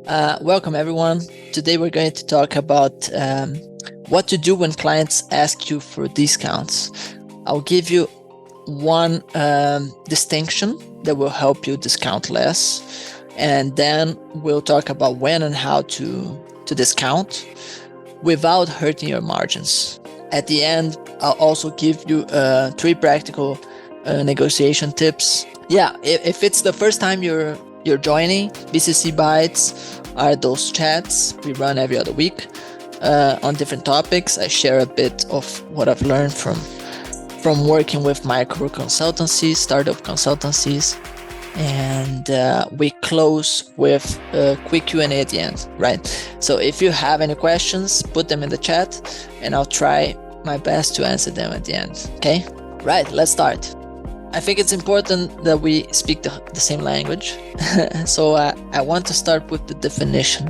Welcome, everyone. Today we're going to talk about what to do when clients ask you for discounts. I'll give you one distinction that will help you discount less, and then we'll talk about when and how to discount without hurting your margins. At the end, I'll also give you 3 practical negotiation tips. Yeah, if it's the first time you're joining, BCC Bytes are those chats we run every other week on different topics. I share a bit of what I've learned from working with micro consultancies, startup consultancies, and we close with a quick Q&A at the end, right? So if you have any questions, put them in the chat and I'll try my best to answer them at the end, okay? Right, let's start. I think it's important that we speak the same language. So I want to start with the definition.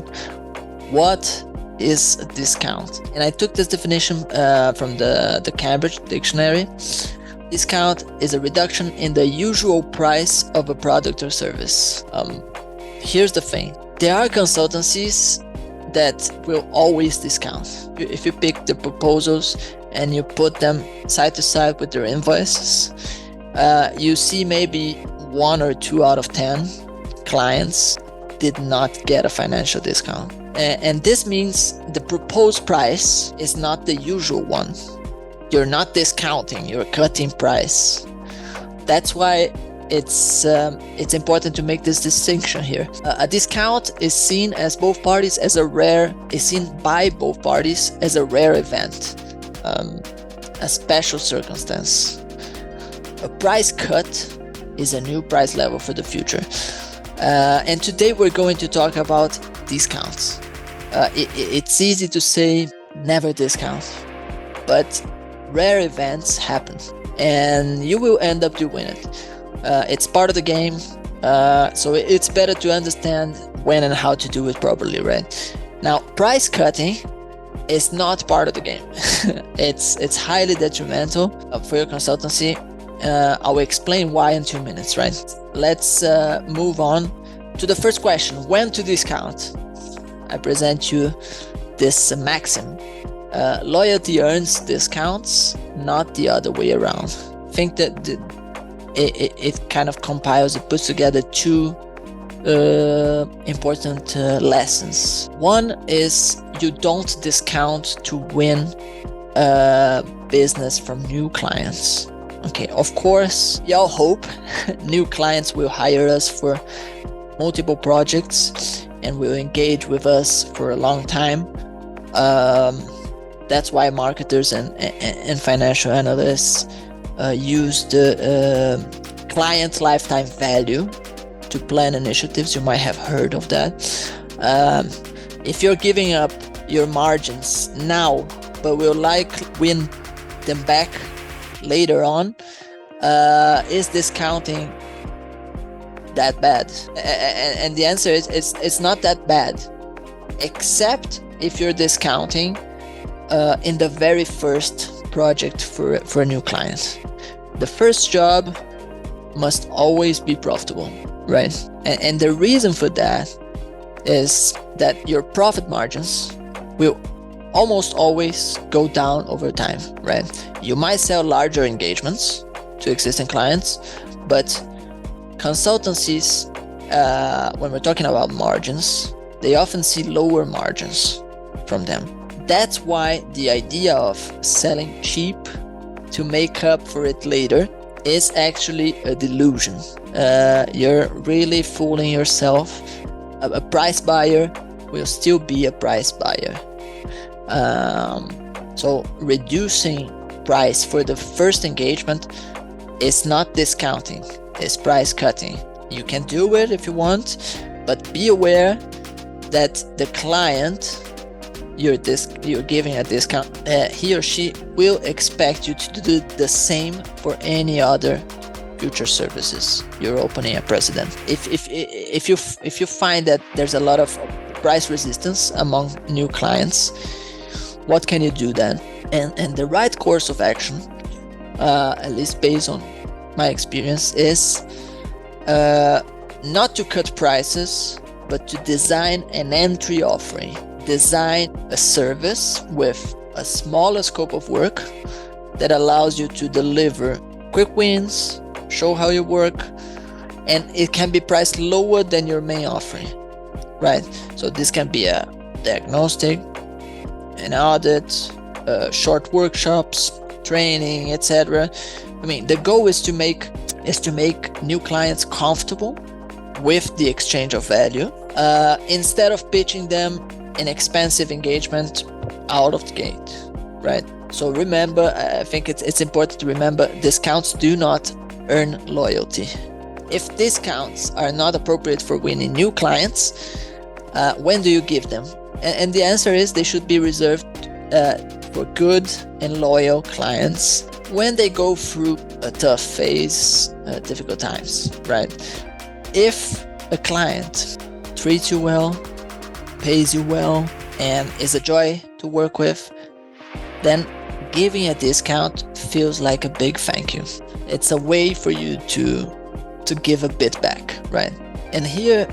What is a discount? And I took this definition from the Cambridge Dictionary. Discount is a reduction in the usual price of a product or service. Here's the thing. There are consultancies that will always discount. If you pick the proposals and you put them side to side with their invoices, you see maybe 1 or 2 out of 10 clients did not get a financial discount. And this means the proposed price is not the usual one. You're not discounting, you're cutting price. That's why it's important to make this distinction here. A discount is seen by both parties as a rare event, a special circumstance. A price cut is a new price level for the future. And today we're going to talk about discounts. It's easy to say never discount, but rare events happen and you will end up doing it. It's part of the game, so it's better to understand when and how to do it properly, right? Now, price cutting is not part of the game. It's highly detrimental for your consultancy. I will explain why in 2 minutes, right? Let's move on to the first question, when to discount. I present you this maxim. Loyalty earns discounts, not the other way around. I think that it kind of compiles, it puts together 2 important lessons. One is you don't discount to win business from new clients. Okay, of course, we all hope new clients will hire us for multiple projects and will engage with us for a long time. That's why marketers and financial analysts use the client lifetime value to plan initiatives. You might have heard of that. If you're giving up your margins now, but will likely win them back later on, is discounting that bad? And the answer is it's not that bad, except if you're discounting in the very first project for a new client. The first job must always be profitable, right? And the reason for that is that your profit margins will almost always go down over time, right? You might sell larger engagements to existing clients, but consultancies, when we're talking about margins, they often see lower margins from them. That's why the idea of selling cheap to make up for it later is actually a delusion. You're really fooling yourself. A price buyer will still be a price buyer. So reducing price for the first engagement is not discounting, it's price cutting. You can do it if you want, but be aware that the client you're giving a discount, he or she will expect you to do the same for any other future services you're opening a precedent. If you find that there's a lot of price resistance among new clients, what can you do then? And the right course of action, at least based on my experience, is not to cut prices but to design an entry offering. Design a service with a smaller scope of work that allows you to deliver quick wins, show how you work, and it can be priced lower than your main offering, right? So this can be a diagnostic, an audit, short workshops, training, etc. I mean, the goal is to make new clients comfortable with the exchange of value, instead of pitching them an expensive engagement out of the gate, right? So remember, I think it's important to remember, discounts do not earn loyalty. If discounts are not appropriate for winning new clients, when do you give them? And the answer is they should be reserved for good and loyal clients when they go through a tough phase, difficult times, right? If a client treats you well, pays you well, and is a joy to work with, then giving a discount feels like a big thank you. It's a way for you to give a bit back, right? And here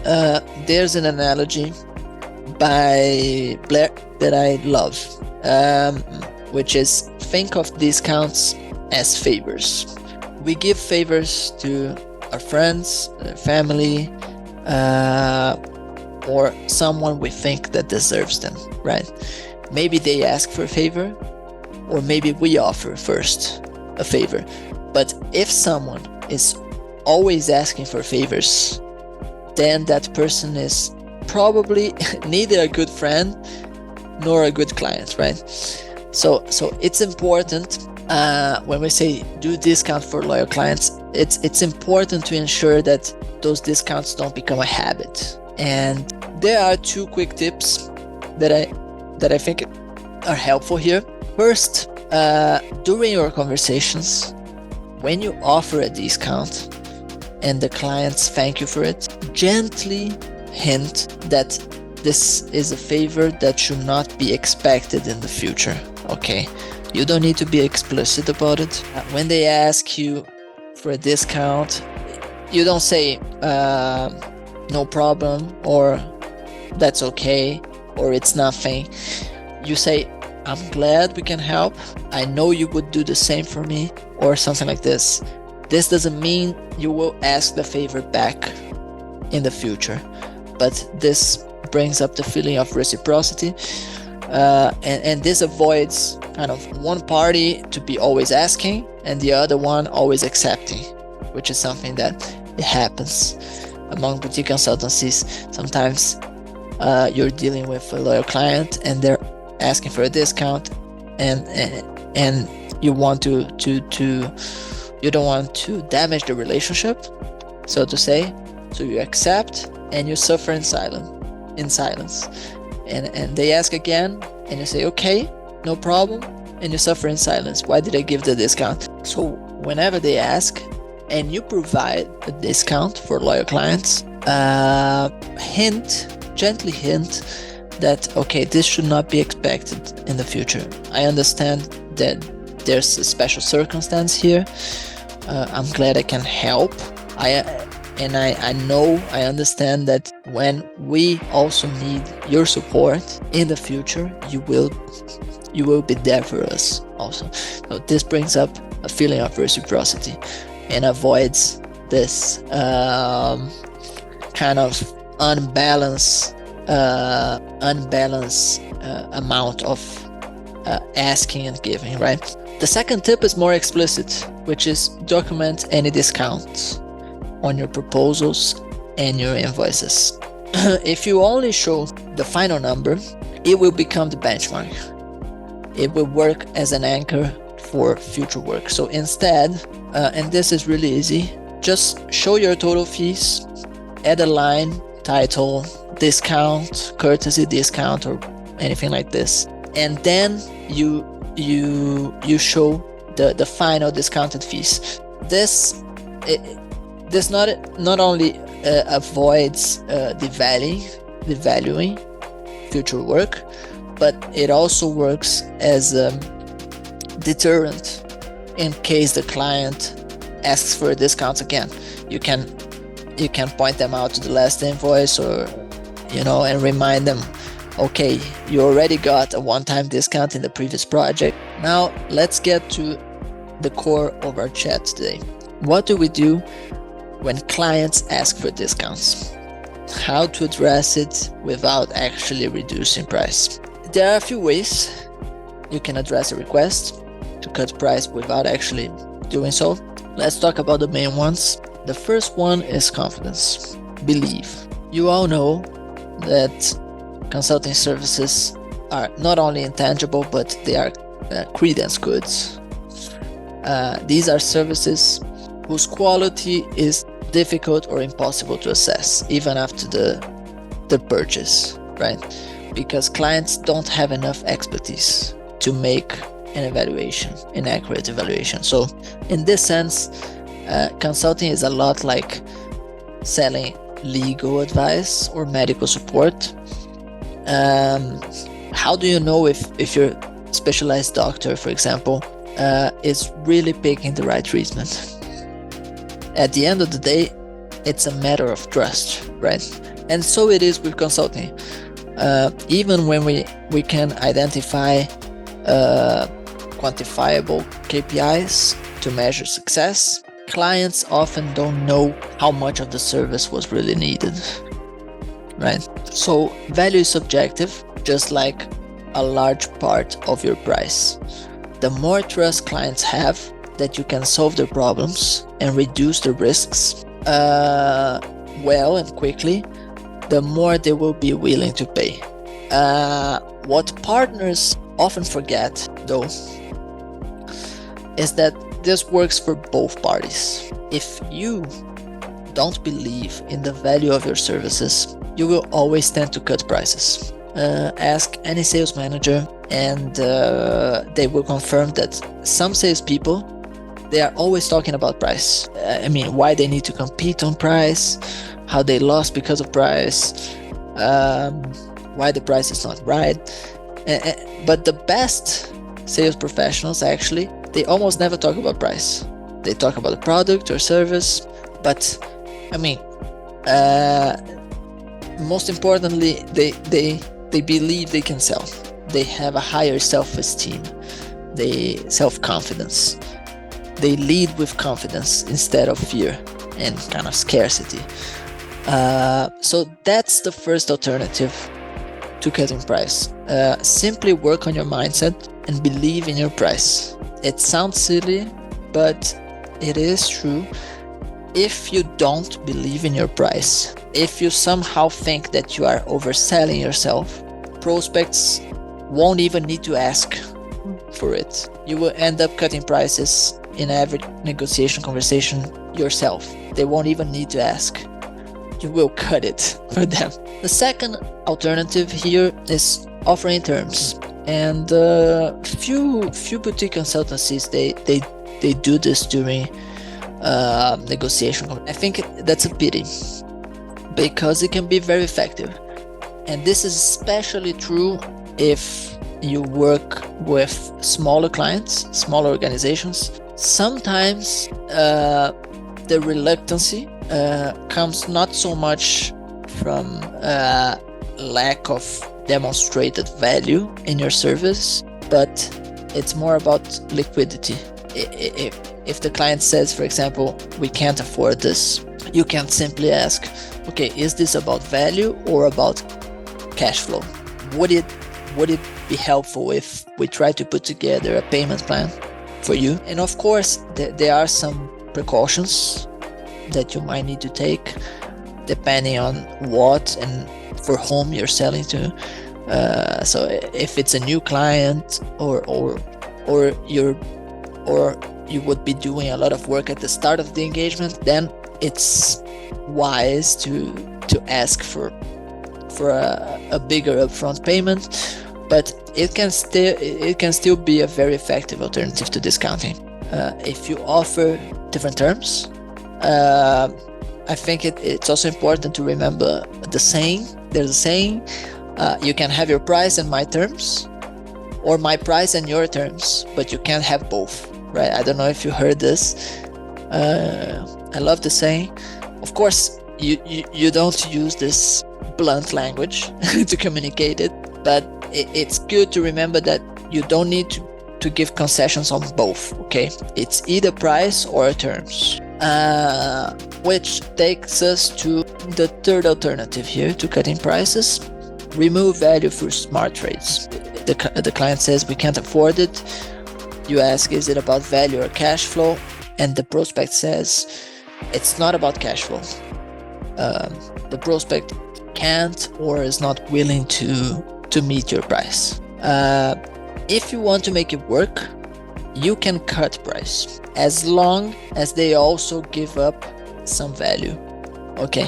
there's an analogy by Blair that I love, which is, think of discounts as favors. We give favors to our friends, family, or someone we think that deserves them, right? Maybe they ask for a favor, or maybe we offer first a favor. But if someone is always asking for favors, then that person is probably neither a good friend nor a good client, right? So it's important, when we say do discount for loyal clients, it's important to ensure that those discounts don't become a habit. And there are two quick tips that I think are helpful here. First, during your conversations, when you offer a discount and the clients thank you for it, gently hint that this is a favor that should not be expected in the future, okay? You don't need to be explicit about it. When they ask you for a discount, you don't say, no problem, or that's okay, or it's nothing. You say, I'm glad we can help. I know you would do the same for me, or something like this. This doesn't mean you will ask the favor back in the future, but this brings up the feeling of reciprocity, and this avoids kind of one party to be always asking and the other one always accepting, which is something that it happens among boutique consultancies. Sometimes you're dealing with a loyal client and they're asking for a discount, and you want to you don't want to damage the relationship, so to say. So you accept and you suffer in silence. And they ask again and you say, okay, no problem, and you suffer in silence. Why did I give the discount? So whenever they ask and you provide a discount for loyal clients, gently hint that, okay, this should not be expected in the future. I understand that there's a special circumstance here. I'm glad I can help. I understand that when we also need your support in the future, you will be there for us also. So this brings up a feeling of reciprocity and avoids this kind of unbalanced amount of asking and giving, right? The second tip is more explicit, which is document any discounts on your proposals and your invoices. If you only show the final number, it will become the benchmark. It will work as an anchor for future work. So instead, and this is really easy, just show your total fees, add a line, title, discount, courtesy discount, or anything like this. And then you show the final discounted fees. This not only avoids devaluing future work, but it also works as a deterrent in case the client asks for a discount again. You can point them out to the last invoice or and remind them, okay, you already got a one-time discount in the previous project. Now let's get to the core of our chat today. What do we do when clients ask for discounts? How to address it without actually reducing price? There are a few ways you can address a request to cut price without actually doing so. Let's talk about the main ones. The first one is confidence. Believe. You all know that consulting services are not only intangible, but they are credence goods. These are services whose quality is difficult or impossible to assess even after the purchase, right? Because clients don't have enough expertise to make an accurate evaluation. So in this sense, consulting is a lot like selling legal advice or medical support. How do you know if your specialized doctor, for example, is really picking the right treatment? At the end of the day, it's a matter of trust, right? And so it is with consulting. Even when we can identify quantifiable KPIs to measure success, clients often don't know how much of the service was really needed, right? So value is subjective, just like a large part of your price. The more trust clients have that you can solve their problems and reduce the risks well and quickly, the more they will be willing to pay. What partners often forget, though, is that this works for both parties. If you don't believe in the value of your services, you will always tend to cut prices. Ask any sales manager and they will confirm that some salespeople, they are always talking about price. Why they need to compete on price, how they lost because of price, why the price is not right. But the best sales professionals, actually, they almost never talk about price. They talk about the product or service, but most importantly, they believe they can sell. They have a higher self-esteem, self-confidence. They lead with confidence instead of fear and kind of scarcity. So that's the first alternative to cutting price. Simply work on your mindset and believe in your price. It sounds silly, but it is true. If you don't believe in your price, if you somehow think that you are overselling yourself, prospects won't even need to ask for it. You will end up cutting prices in every negotiation conversation yourself. They won't even need to ask. You will cut it for them. The second alternative here is offering terms. And few boutique consultancies, they do this during negotiation. I think that's a pity because it can be very effective. And this is especially true if you work with smaller clients, smaller organizations. Sometimes the reluctancy comes not so much from lack of demonstrated value in your service, but it's more about liquidity. If the client says, for example, we can't afford this, you can't simply ask, okay, is this about value or about cash flow? Would it be helpful if we try to put together a payment plan for you? And of course, there are some precautions that you might need to take depending on what and for whom you're selling to. So if it's a new client or you would be doing a lot of work at the start of the engagement, then it's wise to ask for a bigger upfront payment. But it can still be a very effective alternative to discounting. If you offer different terms, I think it's also important to remember the saying. There's a saying, you can have your price and my terms, or my price and your terms, but you can't have both, right? I don't know if you heard this. I love the saying. Of course, you don't use this blunt language to communicate it, but it's good to remember that you don't need to give concessions on both, okay? It's either price or terms. Which takes us to the third alternative here to cutting prices: remove value through smart trades. The client says we can't afford it. You ask, is it about value or cash flow? And the prospect says it's not about cash flow. The prospect can't or is not willing to meet your price. If you want to make it work, you can cut price as long as they also give up some value. Okay,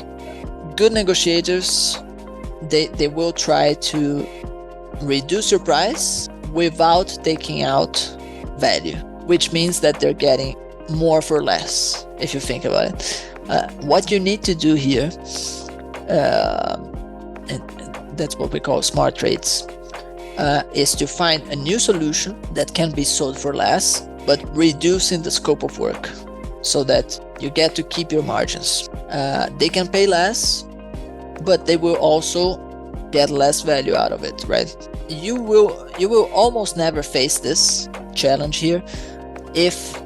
good negotiators, they will try to reduce your price without taking out value, which means that they're getting more for less, if you think about it. What you need to do here, and that's what we call smart trades, is to find a new solution that can be sold for less, but reducing the scope of work so that you get to keep your margins. They can pay less, but they will also get less value out of it, right? You will almost never face this challenge here if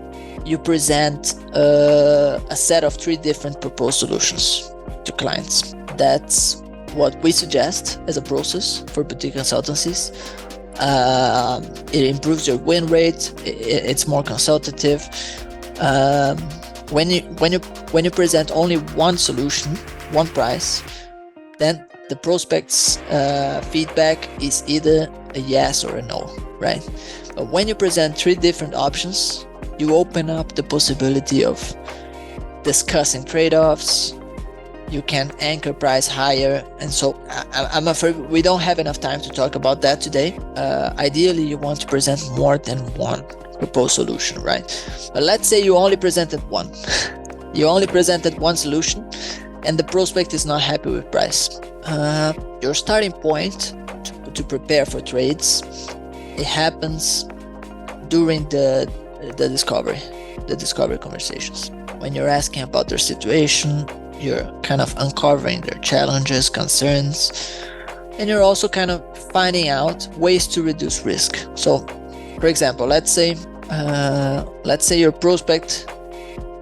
you present a set of 3 different proposed solutions to clients. That's what we suggest as a process for boutique consultancies. It improves your win rate. It's more consultative. When you present only one solution, one price, then the prospect's feedback is either a yes or a no, right? But when you present 3 different options, you open up the possibility of discussing trade-offs. You can anchor price higher, and so I'm afraid we don't have enough time to talk about that today. Ideally, you want to present more than one proposed solution, right? But let's say you only presented one. You only presented one solution, and the prospect is not happy with price. Your starting point to prepare for trades, it happens during the discovery conversations. When you're asking about their situation, you're kind of uncovering their challenges, concerns, and you're also kind of finding out ways to reduce risk. So, for example, let's say your prospect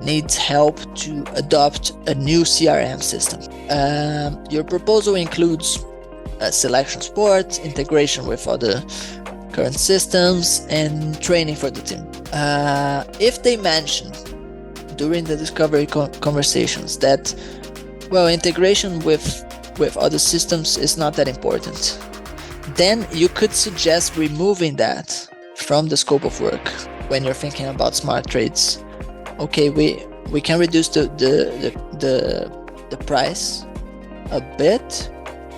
needs help to adopt a new CRM system. Your proposal includes selection support, integration with other current systems, and training for the team. If they mention during the discovery conversations that, well, integration with other systems is not that important, then you could suggest removing that from the scope of work when you're thinking about smart trades. Okay, we can reduce the price a bit,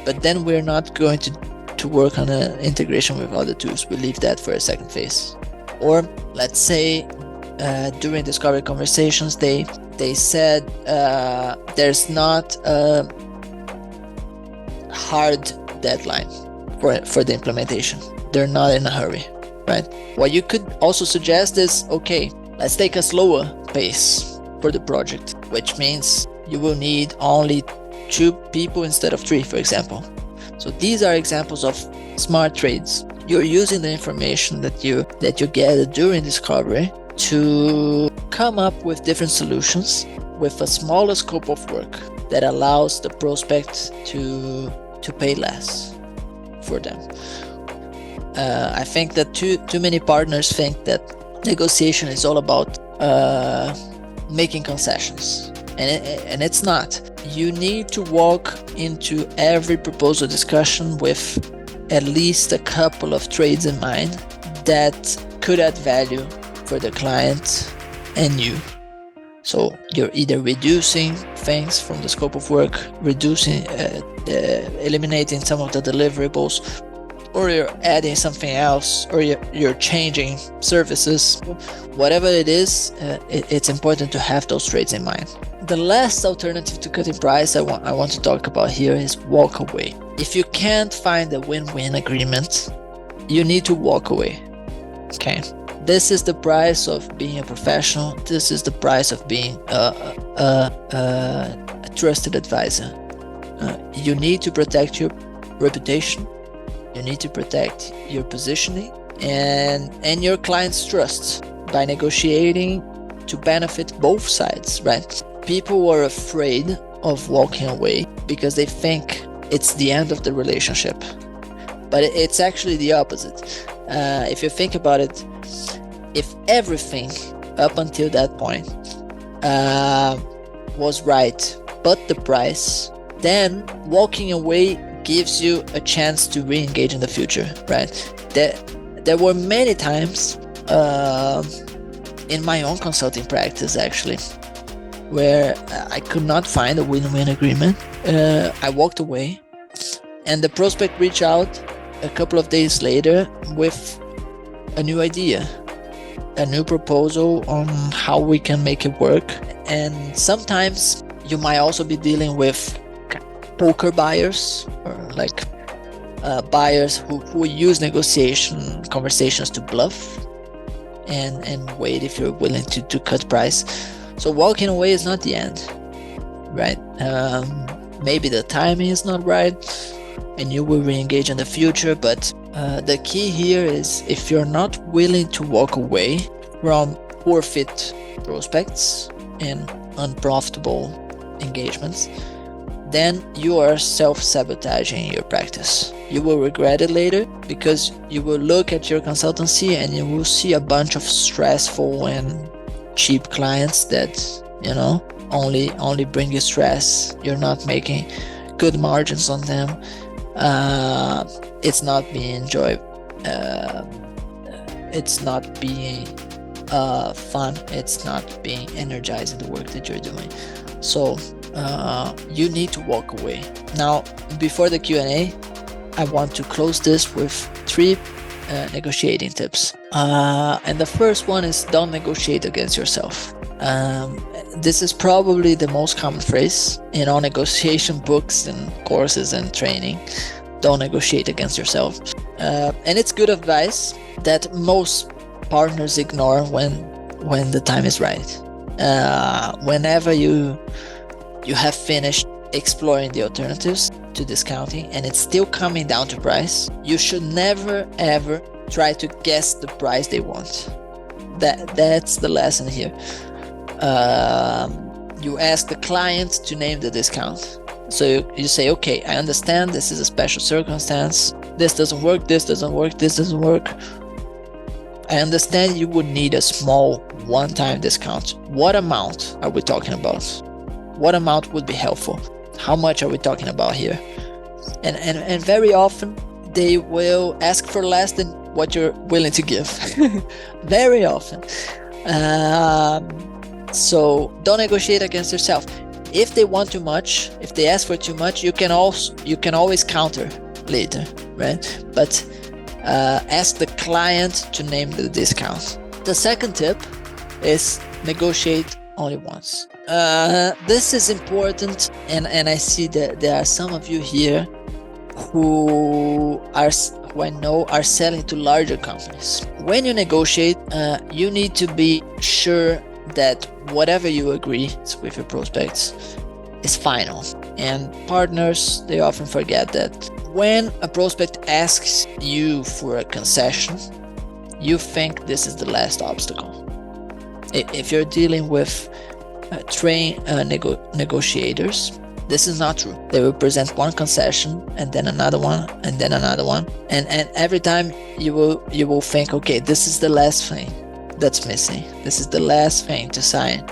but then we're not going to work on an integration with other tools. We leave that for a second phase. Or let's say during discovery conversations they said there's not a hard deadline for the implementation. They're not in a hurry, right? What you could also suggest is, okay, let's take a slower pace for the project, which means you will need only 2 people instead of 3, for example. So these are examples of smart trades. You're using the information that you gather during discovery to come up with different solutions with a smaller scope of work that allows the prospect to pay less for them. I think that too many partners think that negotiation is all about making concessions, and it's not. You need to walk into every proposal discussion with at least a couple of trades in mind that could add value for the client and you. So you're either reducing things from the scope of work, eliminating some of the deliverables, or you're adding something else, or you're changing services. Whatever it is, it's important to have those trades in mind. The last alternative to cutting price I want to talk about here is walk away. If you can't find a win-win agreement, you need to walk away. Okay. This is the price of being a professional. This is the price of being a trusted advisor. You need to protect your reputation. You need to protect your positioning and your client's trust by negotiating to benefit both sides, right? People are afraid of walking away because they think it's the end of the relationship, but it's actually the opposite. If you think about it, if everything up until that point was right but the price, then walking away gives you a chance to re-engage in the future, right? There were many times in my own consulting practice, actually, where I could not find a win-win agreement. I walked away, and the prospect reached out a couple of days later with a new idea, a new proposal on how we can make it work. And sometimes you might also be dealing with poker buyers, or like buyers who use negotiation conversations to bluff and wait if you're willing to cut price. So walking away is not the end, right? Maybe the timing is not right and you will re-engage in the future, but the key here is, if you're not willing to walk away from poor fit prospects and unprofitable engagements, then you are self-sabotaging your practice. You will regret it later, because you will look at your consultancy and you will see a bunch of stressful and cheap clients that, you know, only bring you stress. You're not making good margins on them. It's not being enjoyed. It's not being fun. It's not being energized in the work that you're doing. So you need to walk away. Now, before the Q&A, I want to close this with 3 negotiating tips. And the first one is, don't negotiate against yourself. This is probably the most common phrase in all negotiation books and courses and training. Don't negotiate against yourself. And it's good advice that most partners ignore when the time is right. Whenever you have finished exploring the alternatives to discounting and it's still coming down to price, you should never ever try to guess the price they want. That's the lesson here. You ask the client to name the discount. So you say, okay, I understand this is a special circumstance. This doesn't work, this doesn't work, this doesn't work. I understand you would need a small one-time discount. What amount are we talking about? What amount would be helpful? How much are we talking about here? And very often they will ask for less than what you're willing to give. Very often. So don't negotiate against yourself. If they want too much, if they ask for too much, you can always counter later, right? But ask the client to name the discount. The second tip is negotiate only once. This is important, and I see that there are some of you here who I know are selling to larger companies. When you negotiate, you need to be sure that whatever you agree with your prospects is final. And partners, they often forget that. When a prospect asks you for a concession, you think this is the last obstacle. If you're dealing with trained negotiators, this is not true. They will present one concession and then another one and then another one, and every time you will think, okay, this is the last thing that's missing. This is the last thing to sign.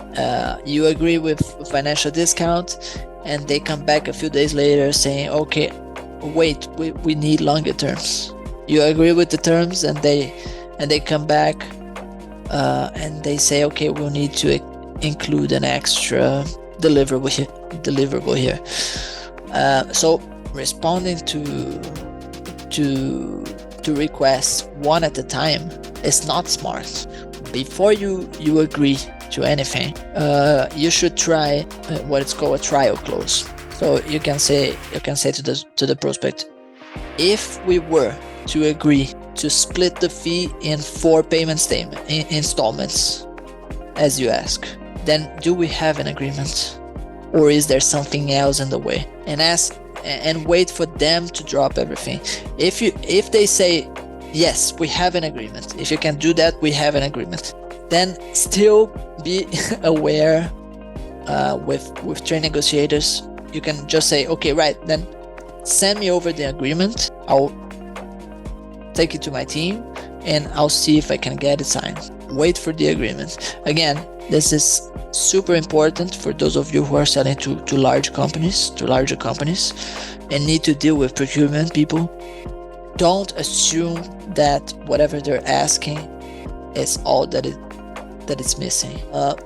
You agree with financial discount, and they come back a few days later saying, okay, wait, we need longer terms. You agree with the terms, and they come back and they say, okay, we'll need to include an extra deliverable here. So responding to requests one at a time is not smart. Before you agree to anything, you should try what is called a trial close. So you can say to the prospect, if we were to agree to split the fee in 4 payment installments, as you ask, then do we have an agreement, or is there something else in the way? and ask and wait for them to drop everything. If they say yes, we have an agreement, if you can do that, we have an agreement, then still be aware with trade negotiators. You can just say, okay, right, then send me over the agreement, I'll take it to my team and I'll see if I can get it signed. Wait for the agreement. Again, this is super important for those of you who are selling to larger companies and need to deal with procurement people. Don't assume that whatever they're asking is all that it's missing.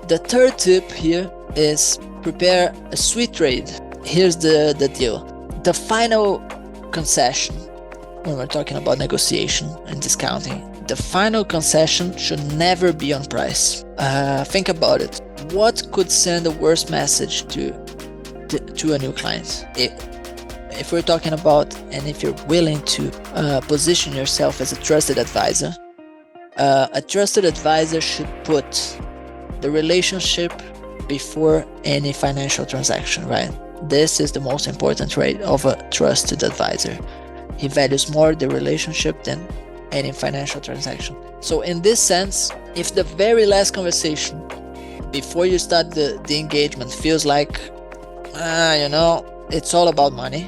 The third tip here is prepare a sweet trade. Here's the deal. The final concession, when we're talking about negotiation and discounting, the final concession should never be on price. Think about it. What could send the worst message to a new client? If we're talking about, and if you're willing to position yourself as a trusted advisor, a trusted advisor should put the relationship before any financial transaction, right? This is the most important trait of a trusted advisor. He values more the relationship than any financial transaction. So in this sense, if the very last conversation before you start the engagement feels like, it's all about money,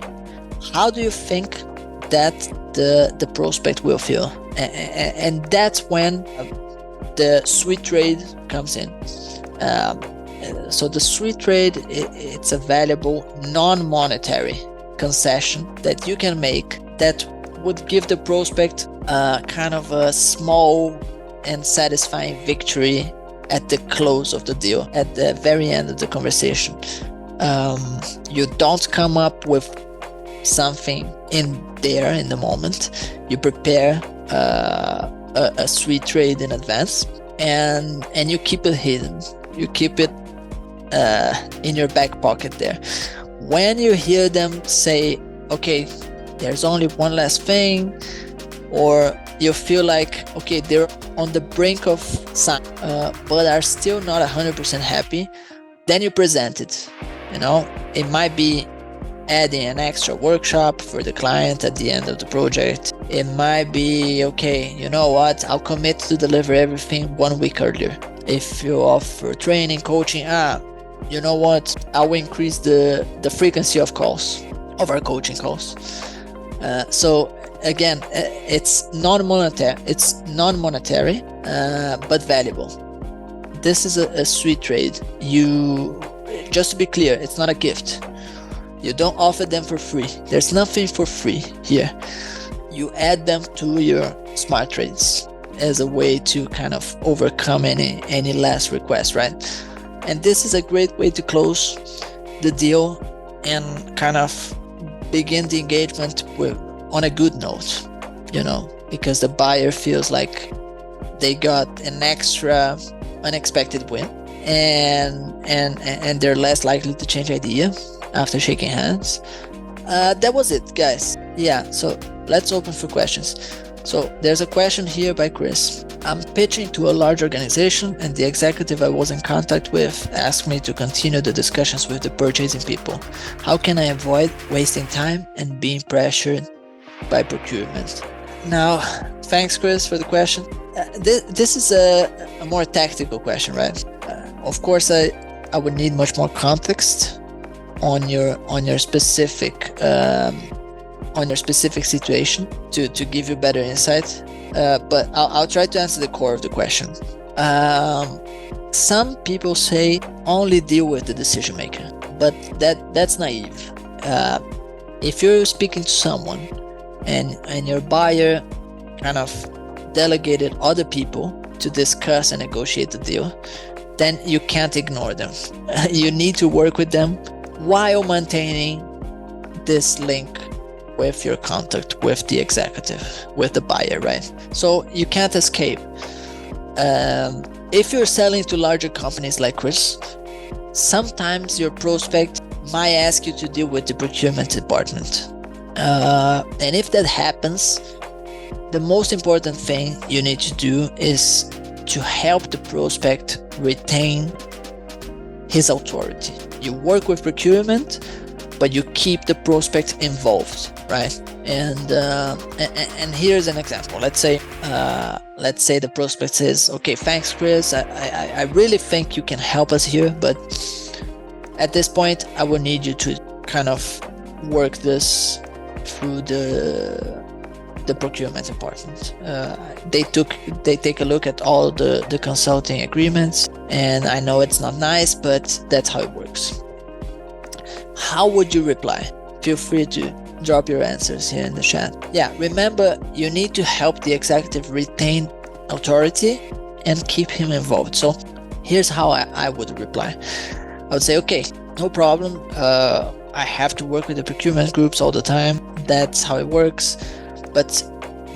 how do you think that the prospect will feel? And that's when the sweet trade comes in. So the sweet trade, it's a valuable non-monetary concession that you can make that would give the prospect kind of a small and satisfying victory at the close of the deal, at the very end of the conversation. You don't come up with something in the moment. You prepare a sweet trade in advance, and you keep it hidden. You keep it in your back pocket there. When you hear them say, okay, there's only one last thing, or you feel like, okay, they're on the brink of sign, but are still not 100% happy, then you present it. It might be adding an extra workshop for the client at the end of the project. It might be, okay, you know what, I'll commit to deliver everything 1 week earlier. If you offer training, coaching, you know what, I will increase the frequency of our coaching calls. So again, it's non-monetary, but valuable. This is a sweet trade. Just to be clear, it's not a gift. You don't offer them for free. There's nothing for free here. You add them to your smart trades as a way to kind of overcome any last request, right? And this is a great way to close the deal and kind of begin the engagement on a good note, because the buyer feels like they got an extra unexpected win, and they're less likely to change idea after shaking hands. That was it, guys. Yeah, so let's open for questions. So there's a question here by Chris. I'm pitching to a large organization, and the executive I was in contact with asked me to continue the discussions with the purchasing people. How can I avoid wasting time and being pressured by procurement? Now, thanks, Chris, for the question. This is a more tactical question, right? Of course, I would need much more context on your specific situation to give you better insight. But I'll try to answer the core of the question. Some people say only deal with the decision maker, but that's naive. If you're speaking to someone and your buyer kind of delegated other people to discuss and negotiate the deal, then you can't ignore them. You need to work with them while maintaining this link with your contact with the executive, with the buyer, right? So you can't escape. If you're selling to larger companies like Chris, sometimes your prospect might ask you to deal with the procurement department. And if that happens, the most important thing you need to do is to help the prospect retain his authority. You work with procurement but you keep the prospect involved, right? And here's an example. Let's say the prospect says, okay, thanks, Chris, I really think you can help us here, but at this point I will need you to kind of work this through the procurement department. They take a look at all the consulting agreements, and I know it's not nice, but that's how it works. How would you reply? Feel free to drop your answers here in the chat. Yeah, remember, you need to help the executive retain authority and keep him involved. So here's how I would reply. I would say, okay, no problem. I have to work with the procurement groups all the time. That's how it works. But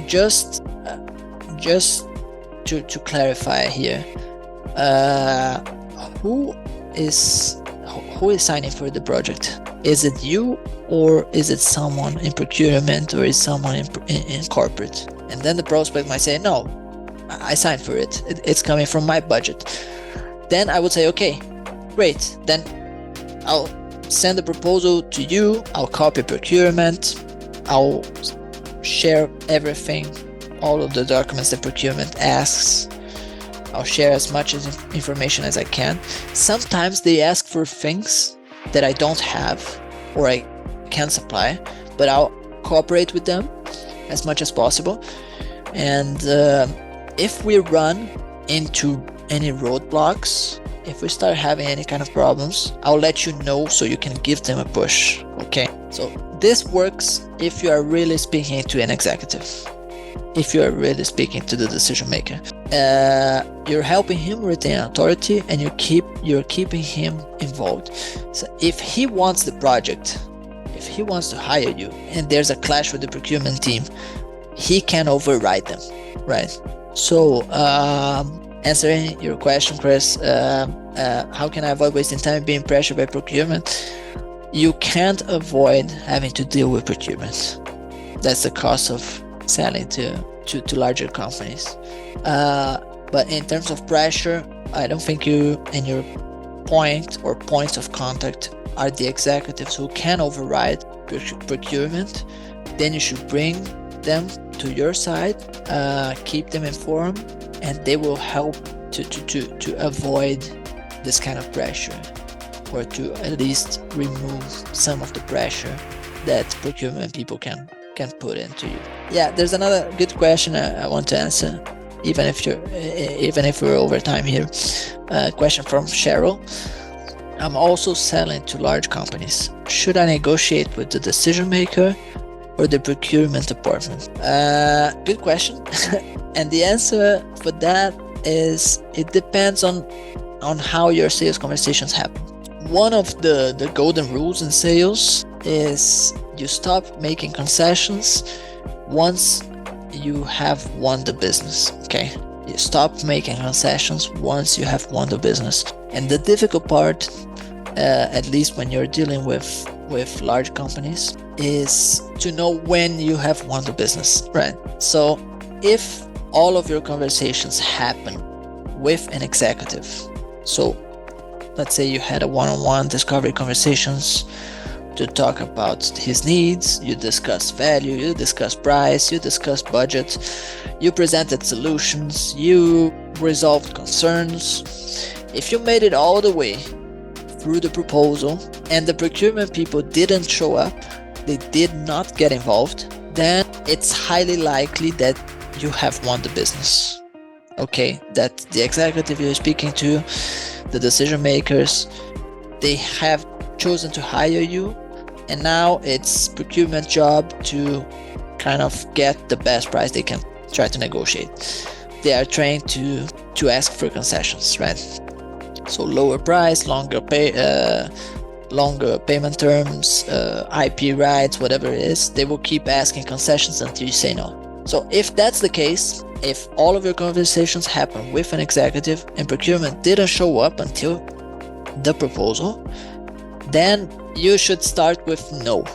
just to clarify here, who is signing for the project? Is it you, or is it someone in procurement, or is someone in corporate? And then the prospect might say, no, I signed for it. It's coming from my budget. Then I would say, okay, great. Then I'll send the proposal to you. I'll copy procurement. I'll share everything, all of the documents that procurement asks. I'll share as much information as I can. Sometimes they ask for things that I don't have or I can supply, but I'll cooperate with them as much as possible. And if we run into any roadblocks, if we start having any kind of problems, I'll let you know so you can give them a push. Okay, so this works if you are really speaking to an executive, if you are really speaking to the decision maker. You're helping him retain authority, and you're keeping him involved. So if he wants the project, if he wants to hire you, and there's a clash with the procurement team, he can override them, right? So answering your question, Chris, how can I avoid wasting time being pressured by procurement? You can't avoid having to deal with procurement. That's the cost of selling to larger companies. But in terms of pressure, I don't think you and your point or points of contact are the executives who can override procurement. Then you should bring them to your side, keep them informed, and they will help to avoid this kind of pressure, or to at least remove some of the pressure that procurement people can put into you. Yeah, there's another good question I want to answer, even if we're over time here. Question from Cheryl. I'm also selling to large companies. Should I negotiate with the decision maker or the procurement department? Good question. And the answer for that is it depends on how your sales conversations happen. One of the golden rules in sales is you stop making concessions once you have won the business. Okay, you stop making concessions once you have won the business. And the difficult part, at least when you're dealing with large companies, is to know when you have won the business, right? So if all of your conversations happen with an executive, so let's say you had a one-on-one discovery conversations to talk about his needs, you discuss value, you discuss price, you discuss budget, you presented solutions, you resolved concerns. If you made it all the way through the proposal and the procurement people didn't show up, they did not get involved, then it's highly likely that you have won the business. Okay, that the executive you're speaking to, the decision makers, they have chosen to hire you, and now it's procurement job to kind of get the best price they can, try to negotiate. They are trained to ask for concessions, right? So lower price, longer payment terms, IP rights, whatever it is, they will keep asking concessions until you say no. So if that's the case, if all of your conversations happen with an executive and procurement didn't show up until the proposal, then you should start with no.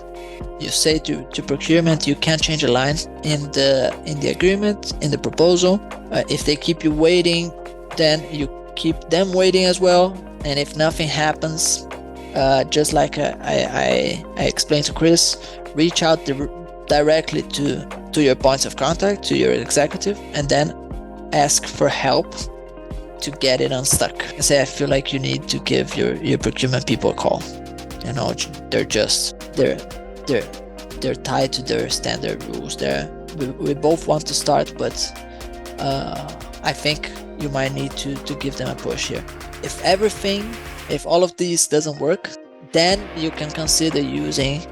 You say to procurement, you can't change a line in the agreement, in the proposal. If they keep you waiting, then you keep them waiting as well. And if nothing happens, just like I explained to Chris, reach out directly to your points of contact, to your executive, and then ask for help to get it unstuck. And say, I feel like you need to give your procurement people a call. You know, they're tied to their standard rules. We both want to start, but I think you might need to give them a push here. If all of these doesn't work, then you can consider using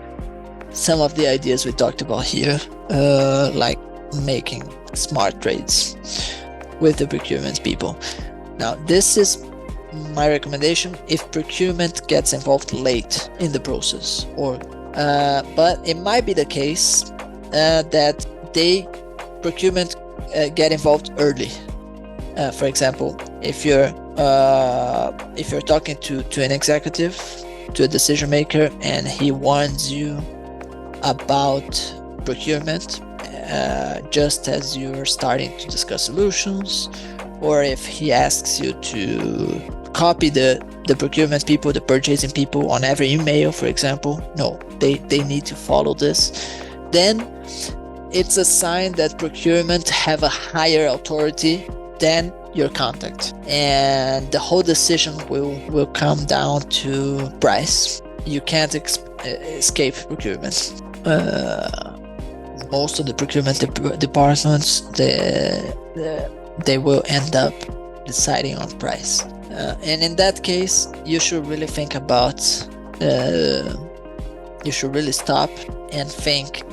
some of the ideas we talked about here, like making smart trades with the procurement people. Now, this is my recommendation if procurement gets involved late in the process, but it might be the case that procurement get involved early. For example, if you're talking to an executive, to a decision maker, and he warns you about procurement just as you're starting to discuss solutions, or if he asks you to copy the procurement people, the purchasing people on every email, for example, no, they need to follow this, then it's a sign that procurement have a higher authority than your contact, and the whole decision will come down to price. You can't escape procurement. Most of the procurement departments, they will end up deciding on price, and in that case, you should really think about. You should really stop and think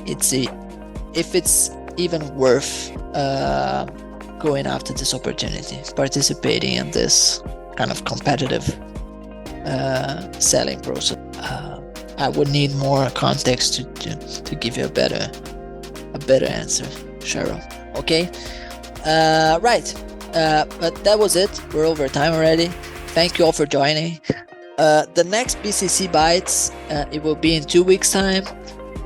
if it's even worth going after this opportunity, participating in this kind of competitive selling process. I would need more context to give you a better answer, Cheryl. Okay, right. But that was it. We're over time already. Thank you all for joining. The next BCC Bites, it will be in 2 weeks' time,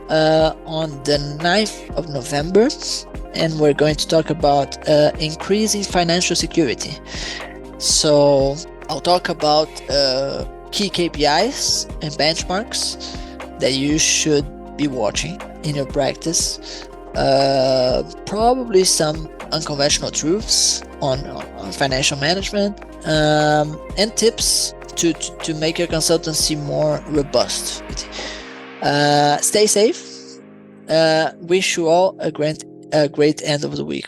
on the 9th of November, and we're going to talk about increasing financial security. So I'll talk about key KPIs and benchmarks that you should be watching in your practice. Probably some unconventional truths on financial management, and tips to make your consultancy more robust. Stay safe. Wish you all a great end of the week.